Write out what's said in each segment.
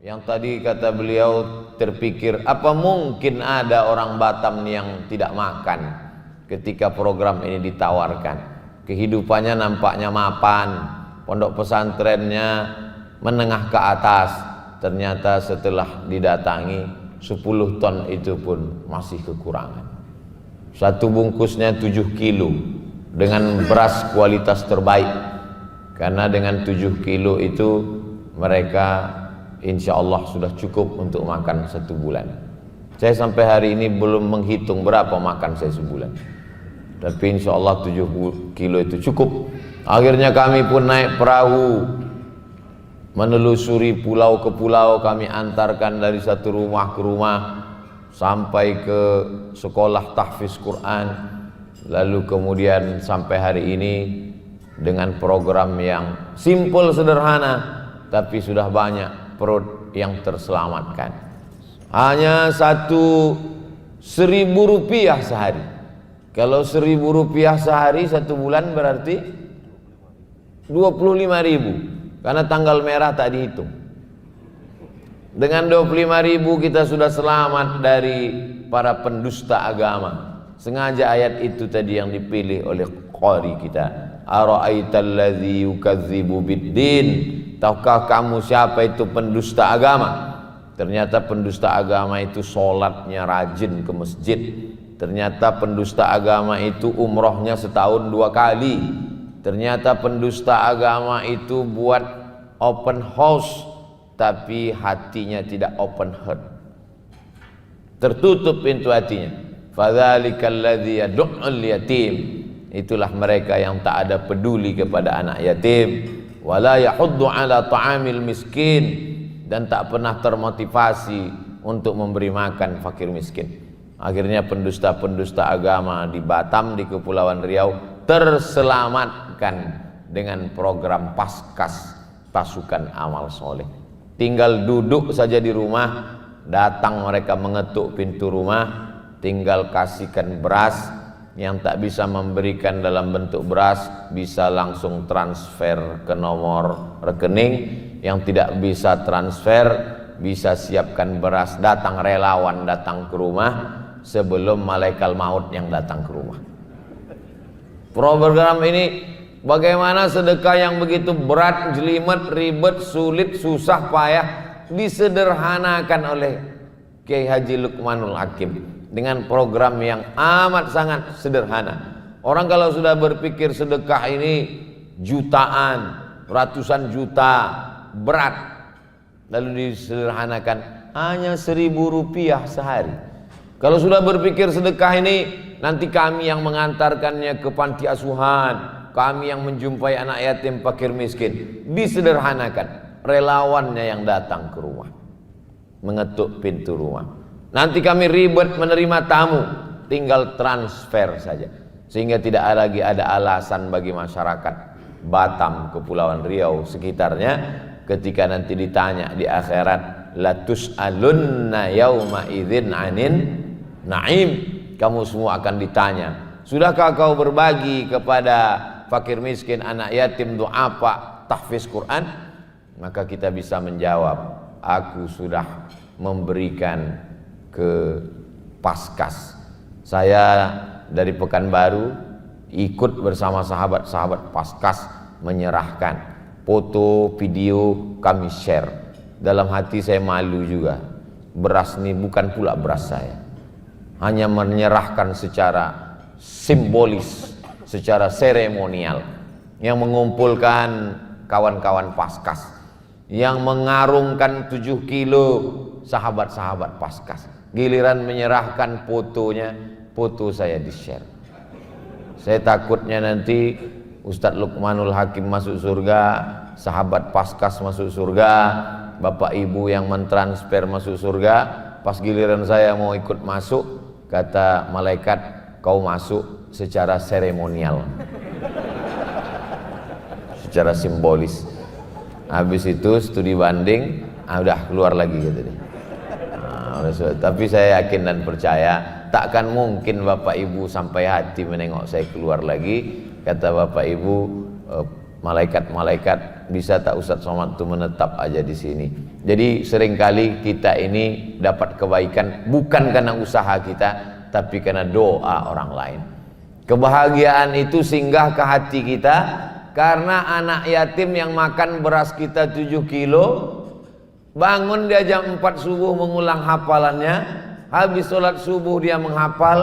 Yang tadi kata beliau terpikir, apa mungkin ada orang Batam yang tidak makan ketika program ini ditawarkan. Kehidupannya nampaknya mapan, pondok pesantrennya menengah ke atas. Ternyata setelah didatangi 10 ton itu pun masih kekurangan. Satu bungkusnya 7 kilo dengan beras kualitas terbaik. Karena dengan 7 kilo itu mereka insya Allah sudah cukup untuk makan 1 bulan. Saya sampai hari ini belum menghitung berapa makan saya sebulan, tapi insya Allah 7 kilo itu cukup. Akhirnya kami pun naik perahu menelusuri pulau ke pulau. Kami antarkan dari satu rumah ke rumah sampai ke sekolah tahfiz Quran. Lalu kemudian sampai hari ini dengan program yang simple sederhana, tapi sudah banyak perut yang terselamatkan. Hanya 1.000 rupiah sehari. Kalau 1.000 rupiah sehari 1 bulan berarti 25.000. Karena tanggal merah tak dihitung. Dengan 25.000 kita sudah selamat dari para pendusta agama. Sengaja ayat itu tadi yang dipilih oleh qari kita. Ara'aital ladzi yukadzibu biddin. Tahukah kamu siapa itu pendusta agama? Ternyata pendusta agama itu sholatnya rajin ke masjid. Ternyata pendusta agama itu umrohnya setahun 2 kali. Ternyata pendusta agama itu buat open house, tapi hatinya tidak open heart. Tertutup pintu hatinya. Fadzalikal ladzi yad'ul yatim. Itulah mereka yang tak ada peduli kepada anak yatim. Wala yahuddu ala ta'amil miskin, dan tak pernah termotivasi untuk memberi makan fakir miskin. Akhirnya pendusta-pendusta agama di Batam, di Kepulauan Riau terselamatkan dengan program Paskas, pasukan amal soleh. Tinggal duduk saja di rumah, datang mereka mengetuk pintu rumah, tinggal kasihkan beras. Yang tak bisa memberikan dalam bentuk beras bisa langsung transfer ke nomor rekening. Yang tidak bisa transfer bisa siapkan beras, datang relawan datang ke rumah sebelum malaikat maut yang datang ke rumah. Program ini bagaimana sedekah yang begitu berat, jelimet, ribet, sulit, susah, payah disederhanakan oleh Kiai Haji Luqmanul Hakim dengan program yang amat sangat sederhana. Orang kalau sudah berpikir sedekah ini jutaan, ratusan juta, berat, lalu disederhanakan hanya 1.000 rupiah sehari. Kalau sudah berpikir sedekah ini nanti kami yang mengantarkannya ke panti asuhan, kami yang menjumpai anak yatim fakir miskin, disederhanakan. Relawannya yang datang ke rumah, mengetuk pintu rumah. Nanti kami ribet menerima tamu, tinggal transfer saja. Sehingga tidak lagi ada alasan bagi masyarakat Batam, Kepulauan Riau, sekitarnya ketika nanti ditanya di akhirat, latus alunna yauma idzin anin naim. Kamu semua akan ditanya, sudahkah kau berbagi kepada fakir miskin, anak yatim, doa pak, tahfiz Quran? Maka kita bisa menjawab, aku sudah memberikan ke Paskas. Saya dari Pekanbaru ikut bersama sahabat-sahabat Paskas menyerahkan. Foto, video kami share. Dalam hati saya malu juga. Beras ini bukan pula beras saya. Hanya menyerahkan secara simbolis, secara seremonial, yang mengumpulkan kawan-kawan Paskas, yang mengarungkan 7 kilo sahabat-sahabat Paskas. Giliran menyerahkan fotonya, foto saya di-share. Saya takutnya nanti Ustadz Luqmanul Hakim masuk surga, sahabat Paskas masuk surga, bapak ibu yang mentransfer masuk surga. Pas giliran saya mau ikut masuk, kata malaikat, kau masuk secara seremonial, secara simbolis. Habis itu studi banding, udah keluar lagi gitu deh. Tapi saya yakin dan percaya takkan mungkin bapak ibu sampai hati menengok saya keluar lagi. Kata bapak ibu, malaikat-malaikat bisa tak Ustadz Somad itu menetap aja di sini. Jadi seringkali kita ini dapat kebaikan bukan karena usaha kita, tapi karena doa orang lain. Kebahagiaan itu singgah ke hati kita karena anak yatim yang makan beras kita 7 kilo, bangun dia jam 4 subuh mengulang hafalannya, habis sholat subuh dia menghafal,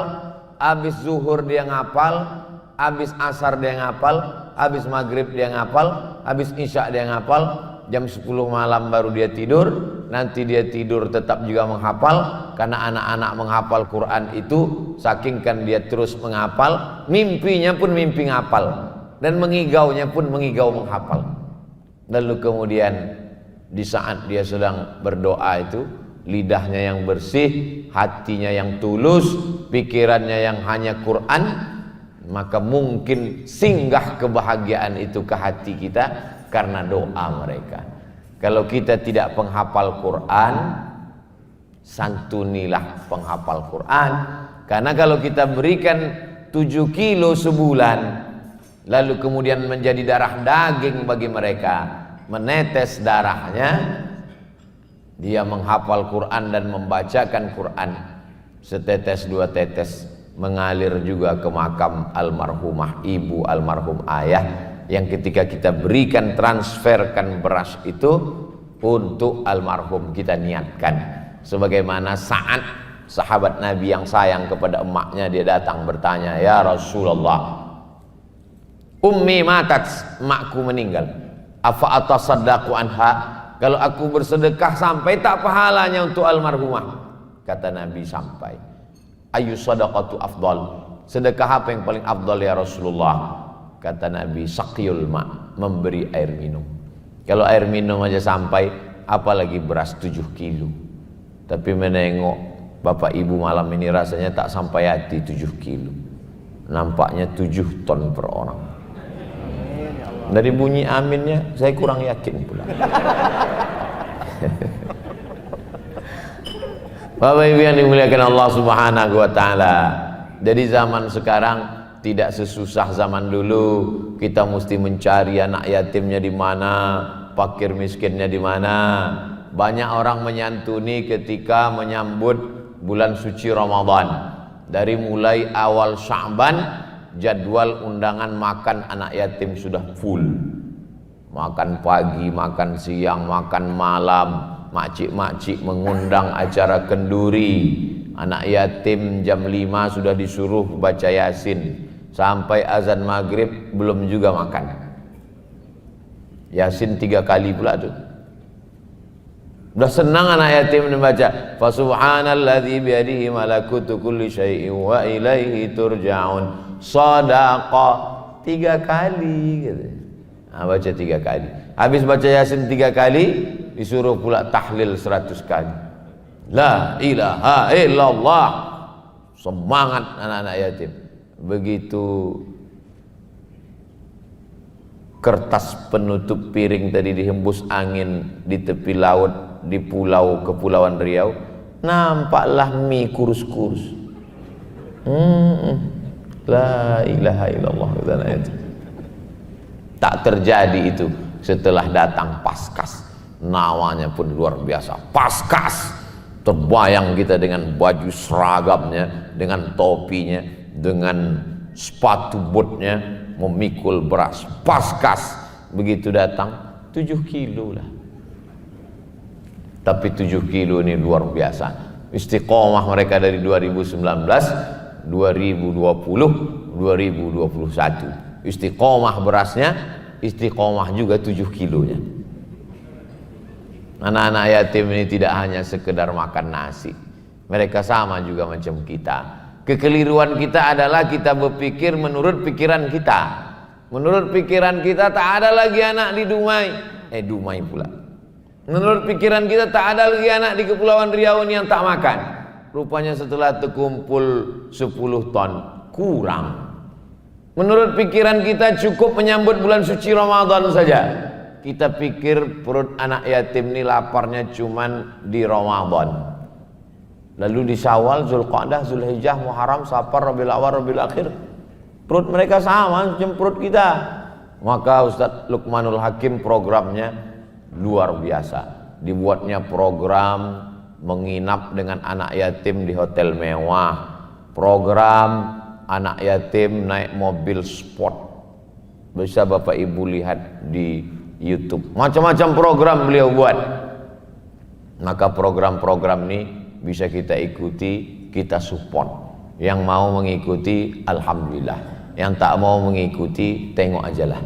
habis zuhur dia ngapal, habis asar dia ngapal, habis maghrib dia ngapal, habis isya dia ngapal, jam 10 malam baru dia tidur. Nanti dia tidur tetap juga menghafal, karena anak-anak menghafal Quran itu saking kan dia terus menghafal, mimpinya pun mimpi ngapal dan mengigaunya pun mengigau menghafal. Lalu kemudian di saat dia sedang berdoa itu, lidahnya yang bersih, hatinya yang tulus, pikirannya yang hanya Quran, maka mungkin singgah kebahagiaan itu ke hati kita karena doa mereka. Kalau kita tidak penghafal Quran, santunilah penghafal Quran. Karena kalau kita berikan 7 kilo sebulan, lalu kemudian menjadi darah daging bagi mereka, menetes darahnya, dia menghafal Quran dan membacakan Quran, setetes dua tetes mengalir juga ke makam almarhumah ibu, almarhum ayah, yang ketika kita berikan, transferkan beras itu untuk almarhum, kita niatkan. Sebagaimana Sa'ad, sahabat Nabi yang sayang kepada emaknya, dia datang bertanya, ya Rasulullah, ummi matat, emakku meninggal, afa atasaddaqu anha, kalau aku bersedekah sampai tak pahalanya untuk almarhumah? Kata Nabi, sampai. Ayu sadaqatu afdal, sedekah apa yang paling afdal ya Rasulullah? Kata Nabi, saqyul ma, memberi air minum. Kalau air minum aja sampai, apalagi beras 7 kilo. Tapi menengok bapak ibu malam ini rasanya tak sampai hati 7 kilo. Nampaknya 7 ton per orang. Dari bunyi aminnya saya kurang yakin pula. Bapak ibu yang dimuliakan Allah Subhanahu wa taala. Jadi zaman sekarang tidak sesusah zaman dulu. Kita mesti mencari anak yatimnya di mana, fakir miskinnya di mana. Banyak orang menyantuni ketika menyambut bulan suci Ramadan. Dari mulai awal Sya'ban, jadwal undangan makan anak yatim sudah full. Makan pagi, makan siang, makan malam. Makcik-makcik mengundang acara kenduri. Anak yatim jam 5 sudah disuruh baca Yasin. Sampai azan maghrib belum juga makan. Yasin 3 kali pula tuh. Udah senang anak yatim membaca. Fa subhanalladzi biyadihi malakutu kulli syai'in wa ilaihi turja'un. Shadaqah 3 kali gitu. Nah, baca 3 kali. Habis baca Yasin 3 kali, disuruh pula tahlil 100 kali. La ilaha illallah. Semangat anak-anak yatim. Begitu kertas penutup piring tadi dihembus angin di tepi laut di pulau Kepulauan Riau, nampaklah mie kurus-kurus. La ilaha illallah. Tak terjadi itu setelah datang Paskas. Namanya pun luar biasa, Paskas. Terbayang kita dengan baju seragamnya, dengan topinya, dengan sepatu botnya, memikul beras. Paskas. Begitu datang 7 kilo lah. Tapi 7 kilo ini luar biasa. Istiqomah mereka dari 2019, 2020, 2021. Istiqomah berasnya, istiqomah juga 7 kilonya. Anak-anak yatim ini tidak hanya sekedar makan nasi. Mereka sama juga macam kita. Kekeliruan kita adalah kita berpikir menurut pikiran kita. Menurut pikiran kita tak ada lagi anak di Dumai. Dumai pula. Menurut pikiran kita tak ada lagi anak di Kepulauan Riau yang tak makan. Rupanya setelah terkumpul 10 ton, kurang. Menurut pikiran kita cukup menyambut bulan suci Ramadan saja. Kita pikir perut anak yatim ini laparnya cuman di Ramadan. Lalu di Syawal, Zulqa'dah, Zulhijjah, Muharram, Safar, Rabiul Awal, Rabiul Akhir, perut mereka sama macam perut kita. Maka Ustadz Luqmanul Hakim programnya luar biasa. dibuatnya program menginap dengan anak yatim di hotel mewah, program anak yatim naik mobil sport. Bisa Bapak Ibu lihat di YouTube, macam-macam program beliau buat. Maka program-program ini bisa kita ikuti, kita support. Yang mau mengikuti alhamdulillah, yang tak mau mengikuti tengok aja lah.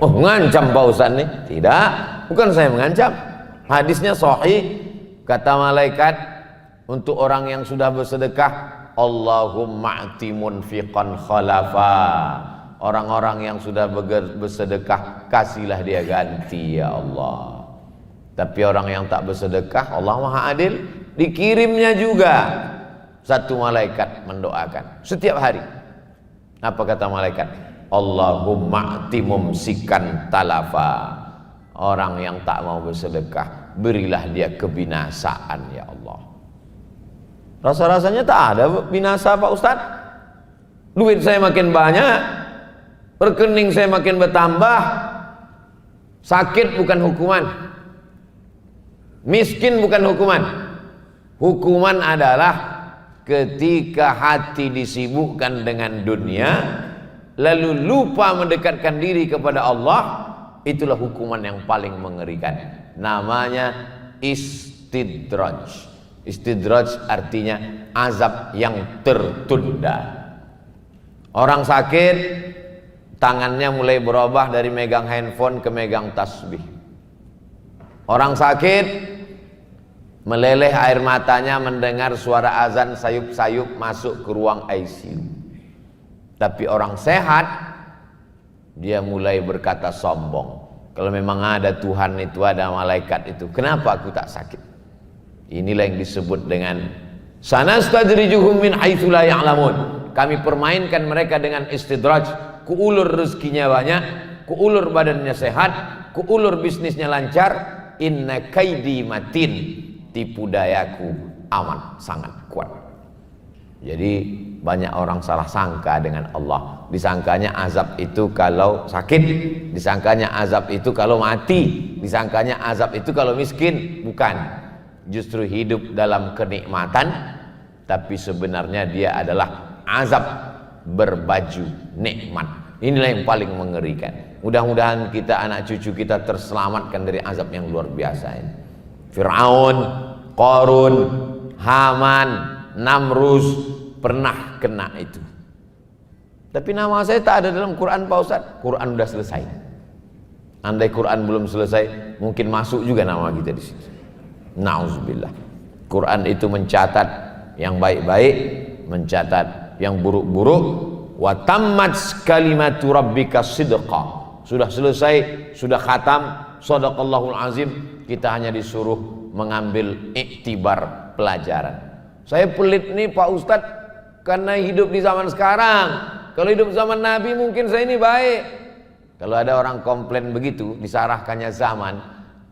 Oh, ngancam Pak Ustaz nih? Tidak, bukan saya mengancam. Hadisnya sahih, kata malaikat untuk orang yang sudah bersedekah, Allahumma a'ti munfiqan khalafa. Orang-orang yang sudah bersedekah, kasihlah dia ganti ya Allah. Tapi orang yang tak bersedekah, Allah Maha Adil, dikirimnya juga satu malaikat mendoakan setiap hari. Apa kata malaikat? Allahumma a'ti mumsikan talafa. Orang yang tak mau bersedekah, berilah dia kebinasaan ya Allah. Rasa-rasanya tak ada binasa Pak Ustadz. Duit saya makin banyak, rekening saya makin bertambah. Sakit bukan hukuman, miskin bukan hukuman. Hukuman adalah ketika hati disibukkan dengan dunia, lalu lupa mendekatkan diri kepada Allah. Itulah hukuman yang paling mengerikan. Namanya istidraj. Istidraj artinya azab yang tertunda. Orang sakit, tangannya mulai berubah dari megang handphone ke megang tasbih. Orang sakit, meleleh air matanya mendengar suara azan sayup-sayup masuk ke ruang ICU. Tapi orang sehat, dia mulai berkata sombong. Kalau memang ada Tuhan itu, ada malaikat itu, kenapa aku tak sakit? Inilah yang disebut dengan sanastadrijuhum min haitsu la ya'lamun. Kami permainkan mereka dengan istidraj. Kuulur rezekinya banyak, kuulur badannya sehat, kuulur bisnisnya lancar. Inna kaidi matin. Tipu dayaku aman, sangat kuat. Jadi banyak orang salah sangka dengan Allah. Disangkanya azab itu kalau sakit, disangkanya azab itu kalau mati, disangkanya azab itu kalau miskin. Bukan, justru hidup dalam kenikmatan, tapi sebenarnya dia adalah azab berbaju nikmat. Inilah yang paling mengerikan. Mudah-mudahan kita, anak cucu kita terselamatkan dari azab yang luar biasa ini. Fir'aun, Qarun, Haman, Namrus pernah kena itu. Tapi nama saya tak ada dalam Quran Pak Ustaz. Quran sudah selesai. Andai Quran belum selesai, mungkin masuk juga nama kita di situ. Nauzubillah. Quran itu mencatat yang baik-baik, mencatat yang buruk-buruk. Wa tammat kalimatu rabbika sidqa. Sudah selesai, sudah khatam, shadaqallahul azim. Kita hanya disuruh mengambil iktibar pelajaran. Saya pelit nih Pak Ustadz karena hidup di zaman sekarang. Kalau hidup zaman Nabi mungkin saya ini baik. Kalau ada orang komplain begitu, disarahkannya zaman.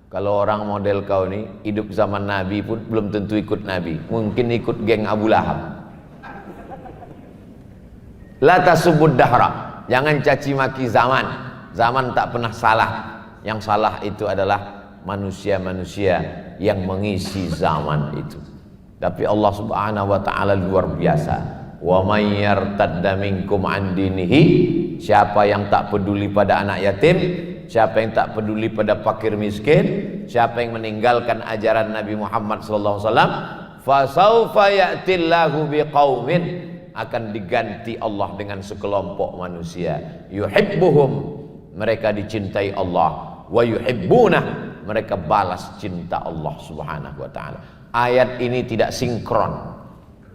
Kalau orang model kau ini hidup zaman Nabi pun belum tentu ikut Nabi, mungkin ikut geng Abu Lahab. La tasubud dahra. Jangan caci maki zaman. Zaman tak pernah salah. Yang salah itu adalah manusia-manusia yang mengisi zaman itu. Tapi Allah Subhanahu wa taala luar biasa. Wa may yartadda minkum an dinihi, siapa yang tak peduli pada anak yatim, siapa yang tak peduli pada fakir miskin, siapa yang meninggalkan ajaran Nabi Muhammad sallallahu alaihi wasallam, fasaufa ya'tillahu biqaumin, akan diganti Allah dengan sekelompok manusia. Yuhibbuhum, mereka dicintai Allah, wa yuhibbunah, mereka balas cinta Allah Subhanahu wa taala. Ayat ini tidak sinkron.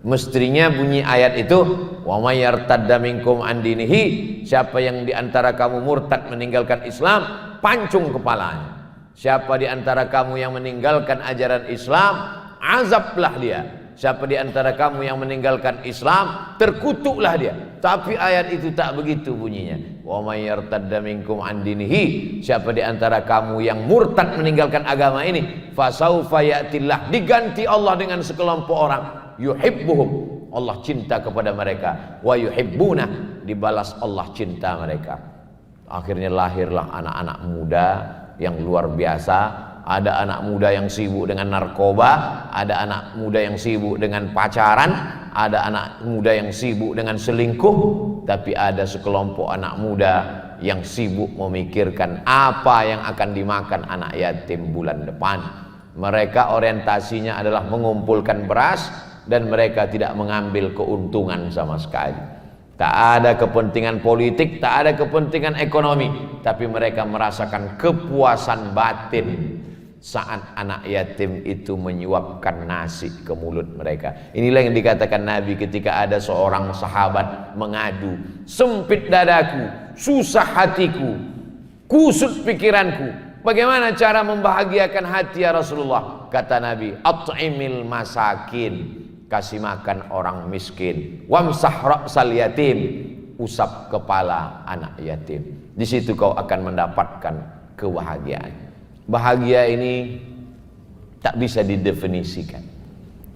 Mestinya bunyi ayat itu, wa may yartadda minkum an dinihi, siapa yang di antara kamu murtad meninggalkan Islam, pancung kepalanya. Siapa di antara kamu yang meninggalkan ajaran Islam, azablah dia. Siapa di antara kamu yang meninggalkan Islam, terkutuklah dia. Tapi ayat itu tak begitu bunyinya. Wa may yartadda minkum an dinihi, siapa di antara kamu yang murtad meninggalkan agama ini, fasaufa ya'tillah, diganti Allah dengan sekelompok orang, yuhibbuhum, Allah cinta kepada mereka, wa yuhibbuna, dibalas Allah cinta mereka. Akhirnya lahirlah anak-anak muda yang luar biasa, ada anak muda yang sibuk dengan narkoba, ada anak muda yang sibuk dengan pacaran, ada anak muda yang sibuk dengan selingkuh, tapi ada sekelompok anak muda yang sibuk memikirkan apa yang akan dimakan anak yatim bulan depan. Mereka orientasinya adalah mengumpulkan beras dan mereka tidak mengambil keuntungan sama sekali. Tak ada kepentingan politik, tak ada kepentingan ekonomi, tapi mereka merasakan kepuasan batin saat anak yatim itu menyuapkan nasi ke mulut mereka. Inilah yang dikatakan Nabi ketika ada seorang sahabat mengadu, sempit dadaku, susah hatiku, kusut pikiranku, bagaimana cara membahagiakan hati ya Rasulullah? Kata Nabi, at'imil masakin, kasih makan orang miskin, wamsah ra'sal yatim, usap kepala anak yatim. Di situ kau akan mendapatkan kebahagiaan. Bahagia ini tak bisa didefinisikan.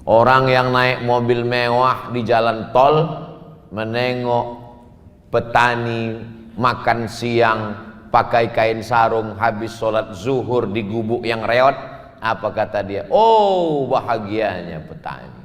Orang yang naik mobil mewah di jalan tol, menengok petani makan siang pakai kain sarung habis sholat zuhur di gubuk yang reot, apa kata dia? Oh, bahagianya petani.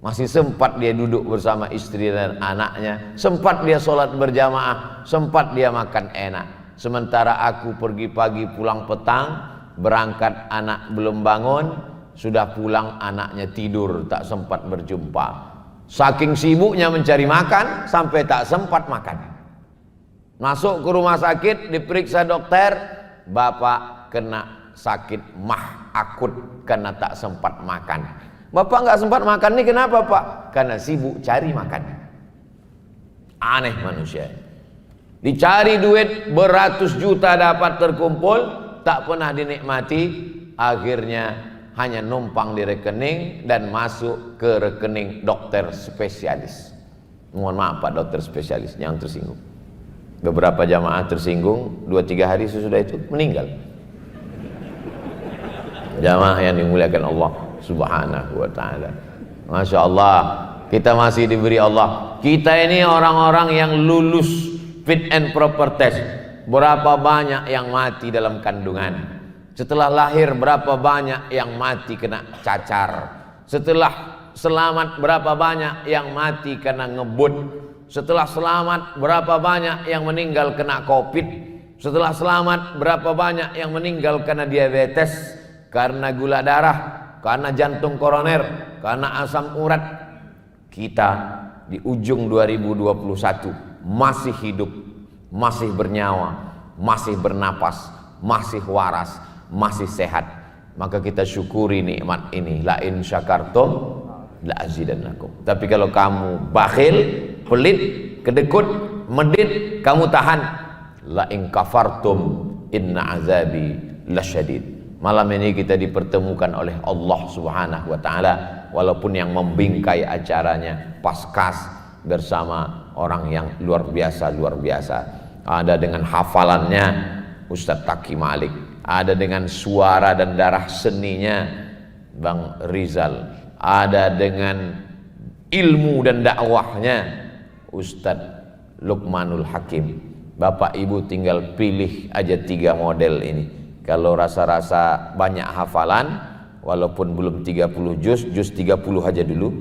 Masih sempat dia duduk bersama istri dan anaknya, sempat dia sholat berjamaah, sempat dia makan enak. Sementara aku pergi pagi pulang petang, berangkat anak belum bangun, sudah pulang anaknya tidur, tak sempat berjumpa. Saking sibuknya mencari makan sampai tak sempat makan. Masuk ke rumah sakit, diperiksa dokter, bapak kena sakit mah akut karena tak sempat makan. Bapak nggak sempat makan nih, kenapa Pak? Karena sibuk cari makan. Aneh manusia. Dicari duit beratus juta dapat terkumpul, tak pernah dinikmati, akhirnya hanya numpang di rekening dan masuk ke rekening dokter spesialis. Mohon maaf Pak dokter spesialis yang tersinggung. Beberapa jamaah tersinggung, 2-3 hari sesudah itu meninggal. Jamaah yang dimuliakan Allah Subhanahu wa ta'ala. Masya Allah, kita masih diberi Allah. Kita ini orang-orang yang lulus fit and proper test. Berapa banyak yang mati dalam kandungan? Setelah lahir berapa banyak yang mati kena cacar? Setelah selamat berapa banyak yang mati kena ngebut? Setelah selamat berapa banyak yang meninggal kena covid? Setelah selamat berapa banyak yang meninggal karena diabetes, karena gula darah, karena jantung koroner, karena asam urat. Kita di ujung 2021 masih hidup, masih bernyawa, masih bernapas, masih waras, masih sehat. Maka kita syukuri nikmat ini. La in syakartum la azidannakum. Tapi kalau kamu bakhil, pelit, kedekut, medit, kamu tahan. La in kafartum inna azabi lasyadid. Malam ini kita dipertemukan oleh Allah Subhanahu wa ta'ala, walaupun yang membingkai acaranya Paskas bersama orang yang luar biasa. Ada dengan hafalannya Ustadz Taki Malik, ada dengan suara dan darah seninya Bang Rizal, ada dengan ilmu dan dakwahnya Ustadz Luqmanul Hakim. Bapak Ibu tinggal pilih aja 3 model ini. Kalau rasa-rasa banyak hafalan, walaupun belum 30 juz 30 aja dulu,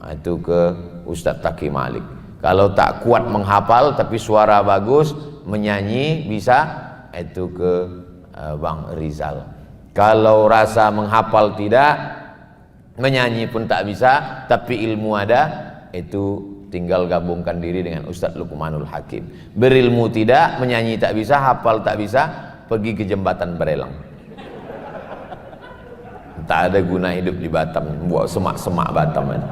itu ke Ustadz Taki Malik. Kalau tak kuat menghafal tapi suara bagus, menyanyi bisa, itu ke Bang Rizal. Kalau rasa menghafal tidak, menyanyi pun tak bisa, tapi ilmu ada, itu tinggal gabungkan diri dengan Ustadz Luqmanul Hakim. Berilmu tidak, menyanyi tak bisa, hafal tak bisa, pergi ke jembatan Barelang. Tak ada guna hidup di Batam, buat semak-semak Batam aja.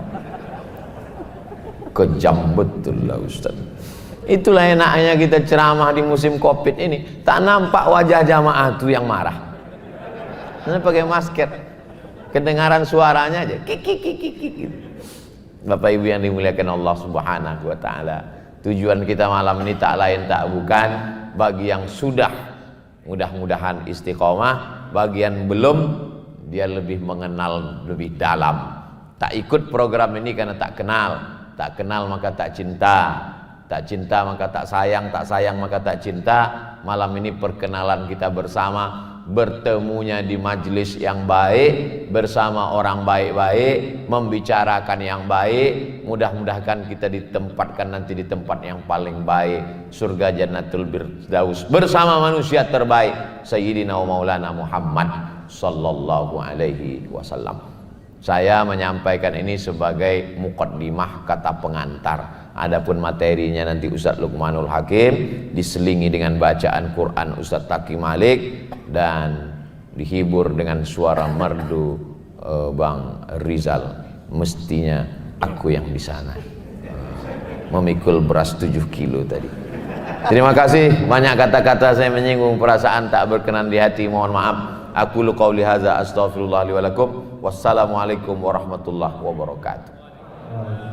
Kejam betul lah Ustaz. Itulah enaknya kita ceramah di musim Covid ini, tak nampak wajah jamaah itu yang marah. Karena pakai masker, kedengaran suaranya aja kik. Bapak Ibu yang dimuliakan Allah Subhanahu wa ta'ala, tujuan kita malam ini tak lain tak bukan, bagi yang sudah mudah-mudahan istiqomah, bagi yang belum, dia lebih mengenal lebih dalam. Tak ikut program ini karena tak kenal maka tak cinta maka tak sayang maka tak cinta. Malam ini perkenalan kita bersama, bertemunya di majelis yang baik bersama orang baik-baik, membicarakan yang baik. Mudah-mudahan kita ditempatkan nanti di tempat yang paling baik, surga Jannatul Firdaus bersama manusia terbaik Sayyidina wa Maulana Muhammad sallallahu alaihi wasallam. Saya menyampaikan ini sebagai muqaddimah, kata pengantar. Adapun materinya nanti Ustaz Luqmanul Hakim diselingi dengan bacaan Quran Ustaz Taqi Malik dan dihibur dengan suara merdu Bang Rizal. Mestinya aku yang di sana memikul beras 7 kilo tadi. Terima kasih. Banyak kata-kata saya menyinggung perasaan tak berkenan di hati, mohon maaf. Aku lu qauli hadza astaghfirullah li wa lakum. Wassalamualaikum warahmatullahi wabarakatuh.